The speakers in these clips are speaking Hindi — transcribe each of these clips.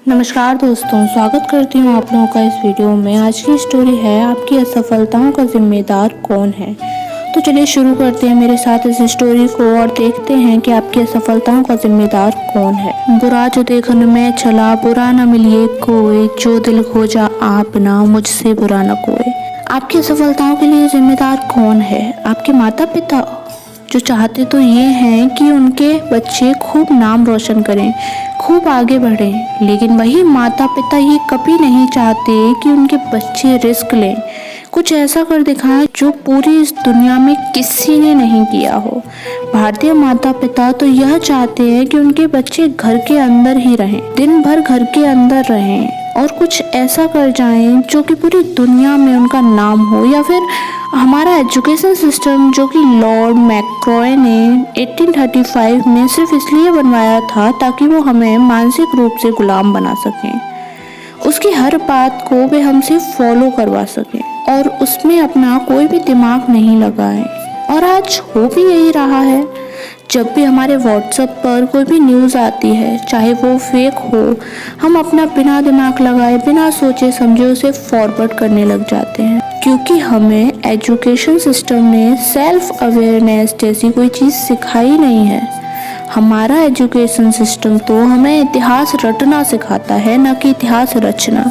नमस्कार दोस्तों, स्वागत करती हूँ आप लोगों का इस वीडियो में। आज की स्टोरी है आपकी असफलताओं का जिम्मेदार कौन है। तो चलिए शुरू करते हैं मेरे साथ इस स्टोरी को और देखते हैं कि आपकी असफलताओं का जिम्मेदार कौन है। बुरा जो देखन में चला, बुरा न मिलिए कोई, जो दिल खोजा आपना, मुझसे बुरा न कोई। आपकी असफलताओं के लिए जिम्मेदार कौन है? आपके माता पिता, जो चाहते तो ये हैं कि उनके बच्चे खूब नाम रोशन करें, खूब आगे बढ़ें, लेकिन वही माता पिता ये कभी नहीं चाहते कि उनके बच्चे रिस्क लें, कुछ ऐसा कर दिखाएं जो पूरी इस दुनिया में किसी ने नहीं किया हो। भारतीय माता पिता तो यह चाहते हैं कि उनके बच्चे घर के अंदर ही रहें, दिन भर घर के अंदर रहें और कुछ ऐसा कर जाएं जो कि पूरी दुनिया में उनका नाम हो। या फिर हमारा एजुकेशन सिस्टम जो कि लॉर्ड मैक्रॉय ने 1835 में सिर्फ इसलिए बनवाया था ताकि वो हमें मानसिक रूप से गुलाम बना सकें, उसकी हर बात को वे हमसे फॉलो करवा सकें और उसमें अपना कोई भी दिमाग नहीं लगाएं। और आज हो भी यही रहा है। जब भी हमारे व्हाट्सएप पर कोई भी न्यूज़ आती है, चाहे वो फेक हो, हम अपना बिना दिमाग लगाए, बिना सोचे समझे उसे फॉरवर्ड करने लग जाते हैं, क्योंकि हमें एजुकेशन सिस्टम ने सेल्फ अवेयरनेस जैसी कोई चीज़ सिखाई नहीं है। हमारा एजुकेशन सिस्टम तो हमें इतिहास रटना सिखाता है, ना कि इतिहास रचना।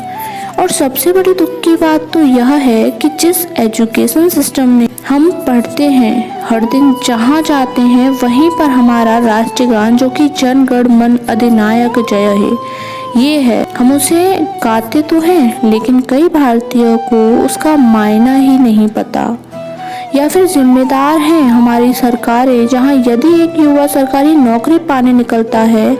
और सबसे बड़ी दुख की बात तो यह है कि जिस एजुकेशन सिस्टम में हम पढ़ते हैं, हर दिन जहाँ जाते हैं वहीं पर हमारा राष्ट्रगान जो कि जन गण मन अधिनायक जय है, ये है। हम उसे गाते तो हैं, लेकिन कई भारतीयों को उसका मायना ही नहीं पता। या फिर जिम्मेदार हैं हमारी सरकारें, जहाँ यदि एक युवा सरकारी नौकरी पाने निकलता है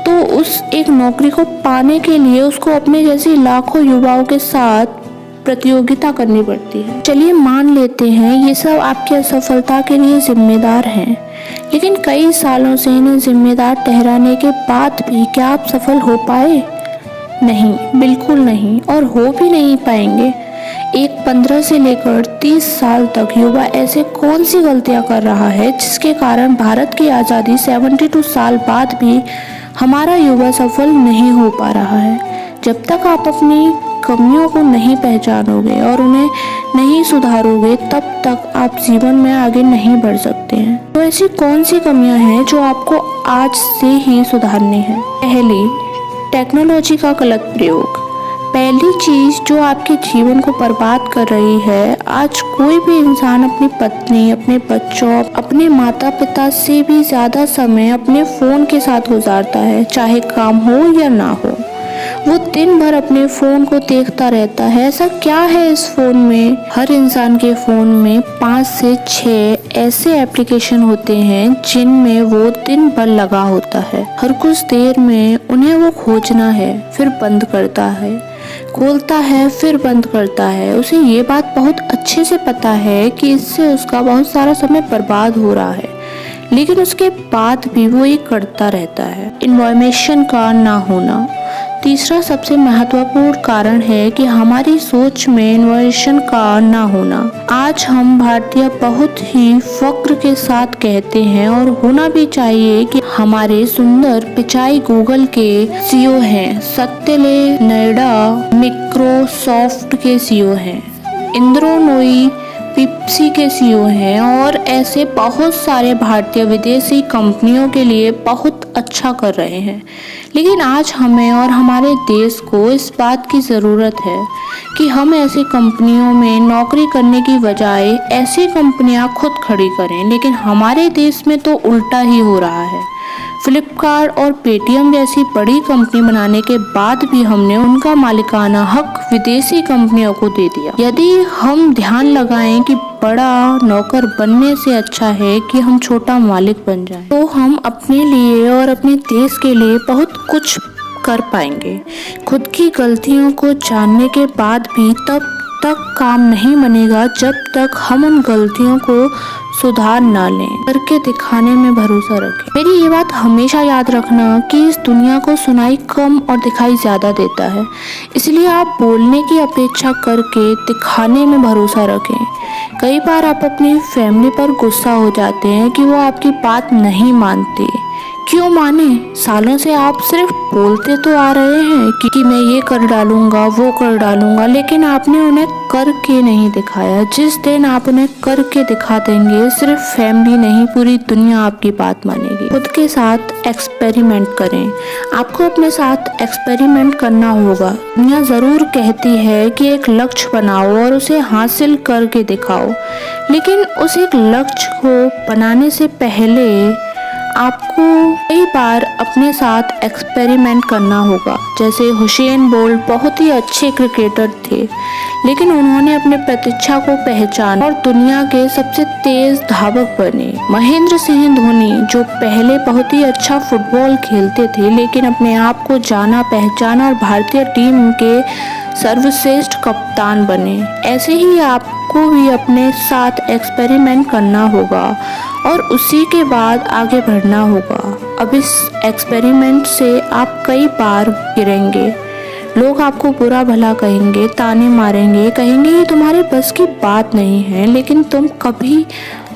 तो उस एक नौकरी को पाने के लिए उसको अपने जैसी लाखों युवाओं के साथ प्रतियोगिता करनी पड़ती है। चलिए मान लेते हैं ये सब आपकी असफलता के लिए जिम्मेदार हैं, लेकिन कई सालों से इन्हें जिम्मेदार ठहराने के बाद भी क्या आप सफल हो पाए? नहीं, बिल्कुल नहीं, और हो भी नहीं पाएंगे। एक 15 से लेकर 30 साल तक युवा ऐसे कौन सी गलतियां कर रहा है जिसके कारण भारत की आज़ादी 72 साल बाद भी हमारा युवा सफल नहीं हो पा रहा है। जब तक आप अपनी कमियों को नहीं पहचानोगे और उन्हें नहीं सुधारोगे, तब तक आप जीवन में आगे नहीं बढ़ सकते हैं। तो ऐसी कौन सी कमियां हैं जो आपको आज से ही सुधारनी है? पहली, टेक्नोलॉजी का गलत प्रयोग। पहली चीज जो आपके जीवन को बर्बाद कर रही है, आज कोई भी इंसान अपनी पत्नी, अपने बच्चों, अपने माता पिता से भी ज्यादा समय अपने फोन के साथ गुजारता है, चाहे काम हो या ना हो। वो दिन भर अपने फोन को देखता रहता है। ऐसा क्या है इस फोन में? हर इंसान के फोन में 5 से 6 ऐसे एप्लीकेशन होते हैं जिनमें वो दिन भर लगा होता है। हर कुछ देर में उन्हें वो खोजना है, फिर बंद करता है, खोलता है, फिर बंद करता है। उसे ये बात बहुत अच्छे से पता है कि इससे उसका बहुत सारा समय बर्बाद हो रहा है, लेकिन उसके बाद भी वो ये करता रहता है। इन्फॉर्मेशन का ना होना तीसरा सबसे महत्वपूर्ण कारण है कि हमारी सोच में इनोवेशन का ना होना। आज हम भारतीय बहुत ही फक्र के साथ कहते हैं, और होना भी चाहिए, कि हमारे सुंदर पिचाई गूगल के सीईओ हैं, सत्य नोएडा माइक्रोसॉफ्ट के सीईओ हैं, इंद्रो नोई पेप्सी के सीईओ हैं, और ऐसे बहुत सारे भारतीय विदेशी कंपनियों के लिए बहुत अच्छा कर रहे हैं। लेकिन आज हमें और हमारे देश को इस बात की ज़रूरत है कि हम ऐसी कंपनियों में नौकरी करने की बजाय ऐसी कंपनियां खुद खड़ी करें। लेकिन हमारे देश में तो उल्टा ही हो रहा है। फ्लिपकार्ट और पेटीएम जैसी बड़ी कंपनी बनाने के बाद भी हमने उनका मालिकाना हक विदेशी कंपनियों को दे दिया। यदि हम ध्यान लगाएं कि बड़ा नौकर बनने से अच्छा है कि हम छोटा मालिक बन जाएं, तो हम अपने लिए और अपने देश के लिए बहुत कुछ कर पाएंगे। खुद की गलतियों को जानने के बाद भी तब तक काम नहीं बनेगा जब तक हम उन गलतियों को सुधार ना लें। करके दिखाने में भरोसा रखें। मेरी ये बात हमेशा याद रखना कि इस दुनिया को सुनाई कम और दिखाई ज्यादा देता है, इसलिए आप बोलने की अपेक्षा करके दिखाने में भरोसा रखें। कई बार आप अपनी फैमिली पर गुस्सा हो जाते हैं कि वो आपकी बात नहीं मानते, क्यों माने? सालों से आप सिर्फ बोलते तो आ रहे हैं कि मैं ये कर डालूंगा, वो कर डालूंगा, लेकिन आपने उन्हें करके नहीं दिखाया। जिस दिन आप उन्हें करके दिखा देंगे, सिर्फ फैमिली नहीं पूरी दुनिया आपकी बात मानेगी। खुद के साथ एक्सपेरिमेंट करें। आपको अपने साथ एक्सपेरिमेंट करना होगा। दुनिया जरूर कहती है कि एक लक्ष्य बनाओ और उसे हासिल करके दिखाओ, लेकिन उस एक लक्ष्य को बनाने से पहले आपको कई बार अपने साथ एक्सपेरिमेंट करना होगा। जैसे हुसैन बोल्ट बहुत ही अच्छे क्रिकेटर थे, लेकिन उन्होंने अपने प्रतीक्षा को पहचाना और दुनिया के सबसे तेज धावक बने। महेंद्र सिंह धोनी जो पहले बहुत ही अच्छा फुटबॉल खेलते थे, लेकिन अपने आप को जाना पहचाना और भारतीय टीम के सर्वश्रेष्ठ कप्तान बने। ऐसे ही आपको भी अपने साथ एक्सपेरिमेंट करना होगा और उसी के बाद आगे बढ़ना होगा। अब इस एक्सपेरिमेंट से आप कई बार गिरेंगे, लोग आपको बुरा भला कहेंगे, ताने मारेंगे, कहेंगे ये तुम्हारे बस की बात नहीं है, लेकिन तुम कभी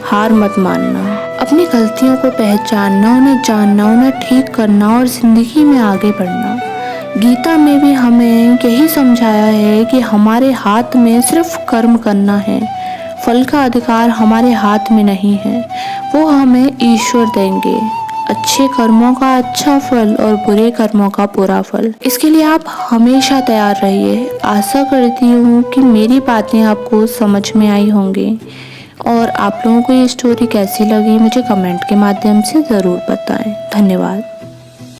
हार मत मानना। अपनी गलतियों को पहचानना, उन्हें जानना, उन्हें ठीक करना और जिंदगी में आगे बढ़ना। गीता में भी हमें यही समझाया है कि हमारे हाथ में सिर्फ कर्म करना है, फल का अधिकार हमारे हाथ में नहीं है, वो हमें ईश्वर देंगे। अच्छे कर्मों का अच्छा फल और बुरे कर्मों का बुरा फल। इसके लिए आप हमेशा तैयार रहिए। आशा करती हूँ कि मेरी बातें आपको समझ में आई होंगी और आप लोगों को ये स्टोरी कैसी लगी मुझे कमेंट के माध्यम से ज़रूर बताएं। धन्यवाद।